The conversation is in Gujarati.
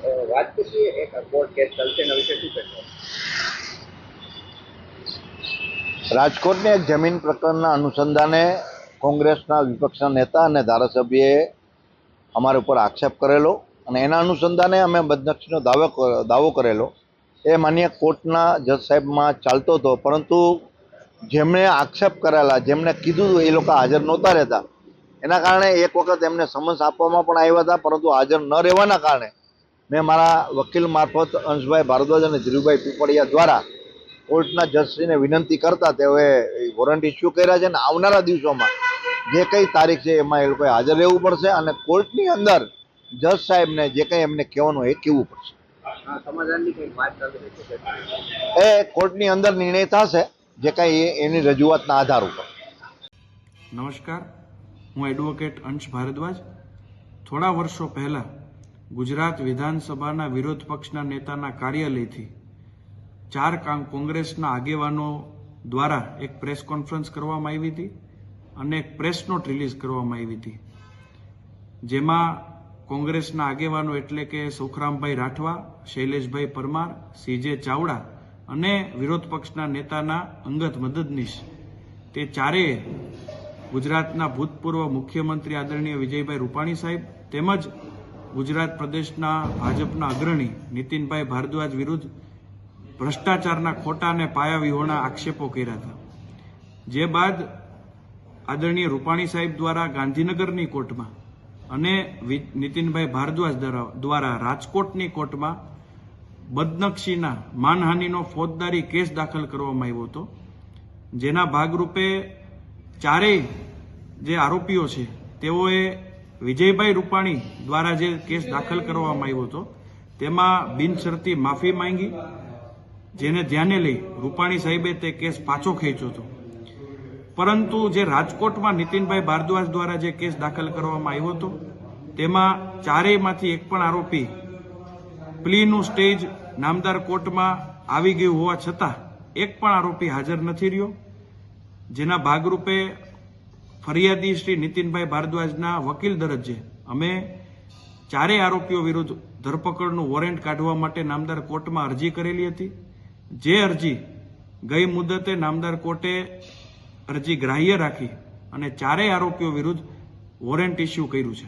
વાત કરીએ એક કોર્ટ કેસ ચાલશે એના વિશે શું કહેશો? રાજકોટની એક જમીન પ્રકરણના અનુસંધાને કોંગ્રેસના વિપક્ષના નેતા અને ધારાસભ્યએ અમારા ઉપર આક્ષેપ કરેલો અને એના અનુસંધાને અમે બદનક્ષીનો દાવો કરેલો. એ માન્ય કોર્ટના જજ સાહેબમાં ચાલતો હતો, પરંતુ જેમણે આક્ષેપ કરેલા, જેમણે કીધું એ લોકો હાજર નહોતા રહેતા. એના કારણે એક વખત એમને સમન્સ આપવામાં પણ આવ્યા હતા, પરંતુ હાજર ન રહેવાના કારણે મેં મારા વકીલ મારફત અંશભાઈ ભારદ્વાજ અને ધીરુભાઈ પીપળિયા દ્વારા કોર્ટના જજશ્રીને વિનંતી કરતા તેઓએ વોરંટ ઇસ્યુ કર્યા છે અને આવનારા દિવસોમાં જે કંઈ તારીખ છે એમાં એ લોકોએ હાજર રહેવું પડશે અને કોર્ટની અંદર જજ સાહેબને જે કંઈ એમને કહેવાનું એ કહેવું પડશે. સમાધાનની કંઈક વાત ચાલુ છે, એ કોર્ટની અંદર નિર્ણય થશે જે કંઈ એની રજૂઆતના આધાર ઉપર. નમસ્કાર, હું એડવોકેટ અંશ ભારદ્વાજ. થોડા વર્ષો પહેલા ગુજરાત વિધાનસભાના વિરોધ પક્ષના નેતાના કાર્યાલયથી 4 કોંગ્રેસના આગેવાનો દ્વારા એક પ્રેસ કોન્ફરન્સ કરવામાં આવી હતી અને એક પ્રેસ નોટ રિલીઝ કરવામાં આવી હતી, જેમાં કોંગ્રેસના આગેવાનો એટલે કે સુખરામભાઈ રાઠવા, શૈલેષભાઈ પરમાર, સીજે ચાવડા અને વિરોધ પક્ષના નેતાના અંગત મદદનીશ તે ચારેય ગુજરાતના ભૂતપૂર્વ મુખ્યમંત્રી આદરણીય વિજયભાઈ રૂપાણી સાહેબ તેમજ ગુજરાત પ્રદેશના ભાજપના અગ્રણી નીતિનભાઈ ભારદ્વાજ વિરુદ્ધ ભ્રષ્ટાચારના ખોટા અને પાયાવિહોણા આક્ષેપો કર્યા હતા. જે બાદ આદરણીય રૂપાણી સાહેબ દ્વારા ગાંધીનગરની કોર્ટમાં અને નીતિનભાઈ ભારદ્વાજ દ્વારા રાજકોટની કોર્ટમાં બદનક્ષીના માનહાનિનો ફોજદારી કેસ દાખલ કરવામાં આવ્યો હતો, જેના ભાગરૂપે ચારેય જે આરોપીઓ છે તેઓએ વિજયભાઈ રૂપાણી દ્વારા જે કેસ દાખલ કરવામાં આવ્યો હતો તેમાં બિનશરતી માફી માંગી, જેને ધ્યાને લઈ રૂપાણી સાહેબે તે કેસ પાછો ખેંચ્યો હતો. પરંતુ જે રાજકોટમાં નીતિનભાઈ ભારદ્વાજ દ્વારા જે કેસ દાખલ કરવામાં આવ્યો હતો તેમાં ચારેયમાંથી એક પણ આરોપી પ્લીનું સ્ટેજ નામદાર કોર્ટમાં આવી ગયું હોવા છતાં એક પણ આરોપી હાજર નથી રહ્યો, જેના ભાગરૂપે ફરિયાદી શ્રી નીતિનભાઈ ભારદ્વાજના વકીલ દરજ્જે અમે ચારેય આરોપીઓ વિરુદ્ધ ધરપકડનું વોરંટ કાઢવા માટે નામદાર કોર્ટમાં અરજી કરેલી હતી. જે અરજી ગઈ મુદતે નામદાર કોર્ટે અરજી ગ્રાહ્ય રાખી અને ચારેય આરોપીઓ વિરુદ્ધ વોરંટ ઇસ્યુ કર્યું છે.